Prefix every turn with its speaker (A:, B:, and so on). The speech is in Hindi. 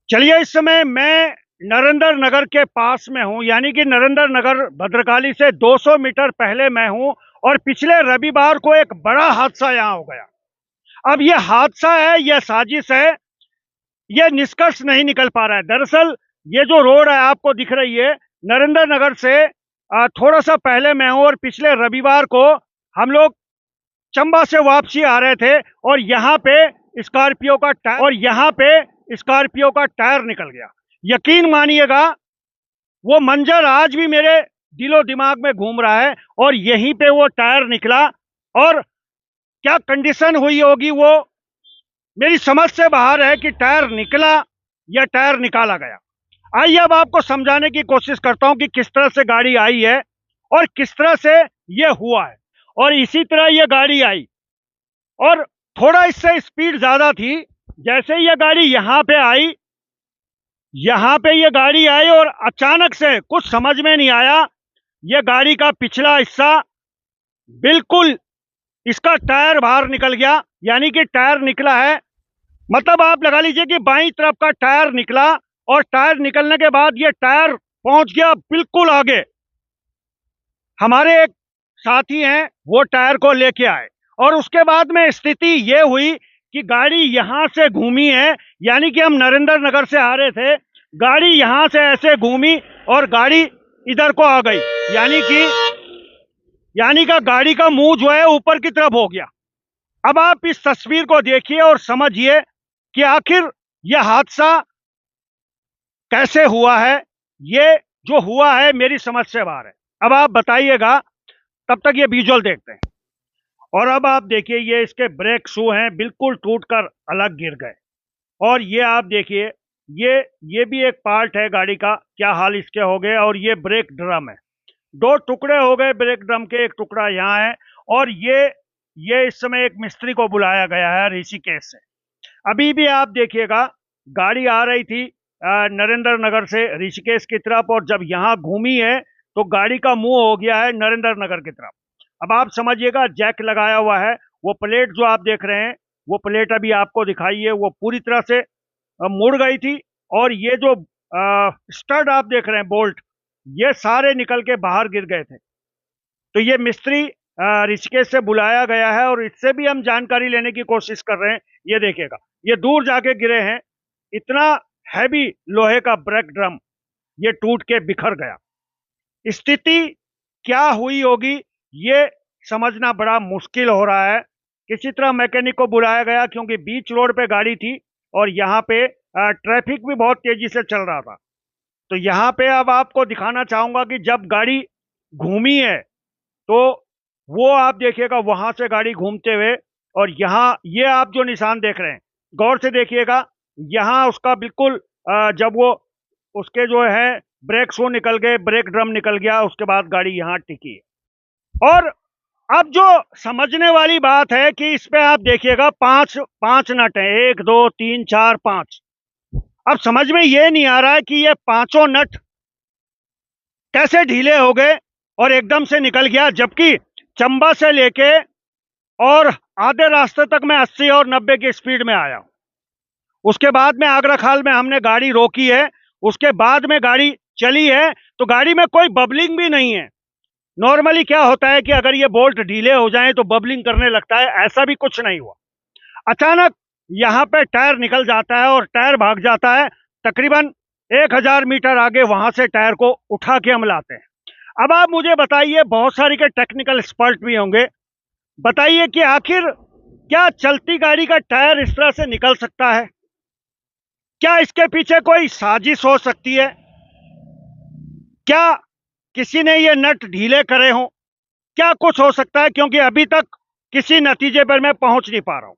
A: चलिए, इस समय मैं नरेंद्र नगर के पास में हूँ, यानी कि नरेंद्र नगर भद्रकाली से 200 मीटर पहले मैं हूँ। और पिछले रविवार को एक बड़ा हादसा यहाँ हो गया। अब ये हादसा है, यह साजिश है, ये निष्कर्ष नहीं निकल पा रहा है। दरअसल ये जो रोड है आपको दिख रही है, नरेंद्र नगर से थोड़ा सा पहले मैं हूँ। और पिछले रविवार को हम लोग चंबा से वापसी आ रहे थे और यहाँ पे स्कॉर्पियो का टायर निकल गया। यकीन मानिएगा, वो मंजर आज भी मेरे दिलो दिमाग में घूम रहा है। और यहीं पे वो टायर निकला, और क्या कंडीशन हुई होगी वो मेरी समझ से बाहर है कि टायर निकला या टायर निकाला गया। आइए अब आपको समझाने की कोशिश करता हूं कि किस तरह से गाड़ी आई है और किस तरह से ये हुआ है। और इसी तरह ये गाड़ी आई और थोड़ा इससे स्पीड ज्यादा थी। जैसे ही ये गाड़ी यहाँ पे ये गाड़ी आई और अचानक से कुछ समझ में नहीं आया, ये गाड़ी का पिछला हिस्सा बिल्कुल, इसका टायर बाहर निकल गया। यानी कि टायर निकला है, मतलब आप लगा लीजिए कि बाईं तरफ का टायर निकला। और टायर निकलने के बाद ये टायर पहुंच गया बिल्कुल आगे। हमारे एक साथी हैं, वो टायर को लेके आए और उसके बाद में स्थिति ये हुई कि गाड़ी यहां से घूमी है। यानी कि हम नरेंद्र नगर से आ रहे थे, गाड़ी यहां से ऐसे घूमी और गाड़ी इधर को आ गई। यानी का गाड़ी का मुंह जो है ऊपर की तरफ हो गया। अब आप इस तस्वीर को देखिए और समझिए कि आखिर यह हादसा कैसे हुआ है। ये जो हुआ है मेरी समझ से बाहर है। अब आप बताइएगा, तब तक ये विजुअल देखते हैं। और अब आप देखिए, ये इसके ब्रेक शू हैं, बिल्कुल टूटकर अलग गिर गए। और ये आप देखिए, ये भी एक पार्ट है गाड़ी का, क्या हाल इसके हो गए। और ये ब्रेक ड्रम है, दो टुकड़े हो गए ब्रेक ड्रम के, एक टुकड़ा यहाँ है। और ये इस समय एक मिस्त्री को बुलाया गया है ऋषिकेश से। अभी भी आप देखिएगा, गाड़ी आ रही थी नरेंद्र नगर से ऋषिकेश की तरफ, और जब यहाँ घूमी है तो गाड़ी का मुंह हो गया है नरेंद्र नगर की तरफ। अब आप समझिएगा, जैक लगाया हुआ है, वो प्लेट जो आप देख रहे हैं, वो प्लेट अभी आपको दिखाई है, वो पूरी तरह से मुड़ गई थी। और ये जो स्टड आप देख रहे हैं, बोल्ट, ये सारे निकल के बाहर गिर गए थे। तो ये मिस्त्री ऋषिकेश से बुलाया गया है और इससे भी हम जानकारी लेने की कोशिश कर रहे हैं। ये देखिएगा, ये दूर जाके गिरे हैं, इतना हैवी लोहे का ब्रेक ड्रम ये टूट के बिखर गया। स्थिति क्या हुई होगी ये समझना बड़ा मुश्किल हो रहा है। किसी तरह मैकेनिक को बुलाया गया, क्योंकि बीच रोड पे गाड़ी थी और यहाँ पे ट्रैफिक भी बहुत तेजी से चल रहा था। तो यहाँ पे अब आपको दिखाना चाहूंगा कि जब गाड़ी घूमी है तो वो आप देखिएगा, वहां से गाड़ी घूमते हुए, और यहाँ ये आप जो निशान देख रहे हैं, गौर से देखिएगा, यहाँ उसका बिल्कुल जब वो उसके जो है ब्रेक शू निकल गए, ब्रेक ड्रम निकल गया, उसके बाद गाड़ी यहाँ टिकी है। और अब जो समझने वाली बात है कि इस पे आप देखिएगा, पांच पांच नट है, 1 2 3 4 5। अब समझ में ये नहीं आ रहा है कि ये पांचों नट कैसे ढीले हो गए और एकदम से निकल गया। जबकि चंबा से लेके और आधे रास्ते तक मैं 80 और 90 की स्पीड में आया हूं। उसके बाद में आगरा खाल में हमने गाड़ी रोकी है, उसके बाद में गाड़ी चली है, तो गाड़ी में कोई बबलिंग भी नहीं है। नॉर्मली क्या होता है कि अगर ये बोल्ट ढीले हो जाएं तो बबलिंग करने लगता है, ऐसा भी कुछ नहीं हुआ। अचानक यहाँ पे टायर निकल जाता है और टायर भाग जाता है। तकरीबन 1000 मीटर आगे वहां से टायर को उठा के हम लाते हैं। अब आप मुझे बताइए, बहुत सारी के टेक्निकल एक्सपर्ट भी होंगे, बताइए कि आखिर क्या चलती गाड़ी का टायर इस तरह से निकल सकता है? क्या इसके पीछे कोई साजिश हो सकती है? क्या किसी ने ये नट ढीले करे हों? क्या कुछ हो सकता है? क्योंकि अभी तक किसी नतीजे पर मैं पहुंच नहीं पा रहा हूं।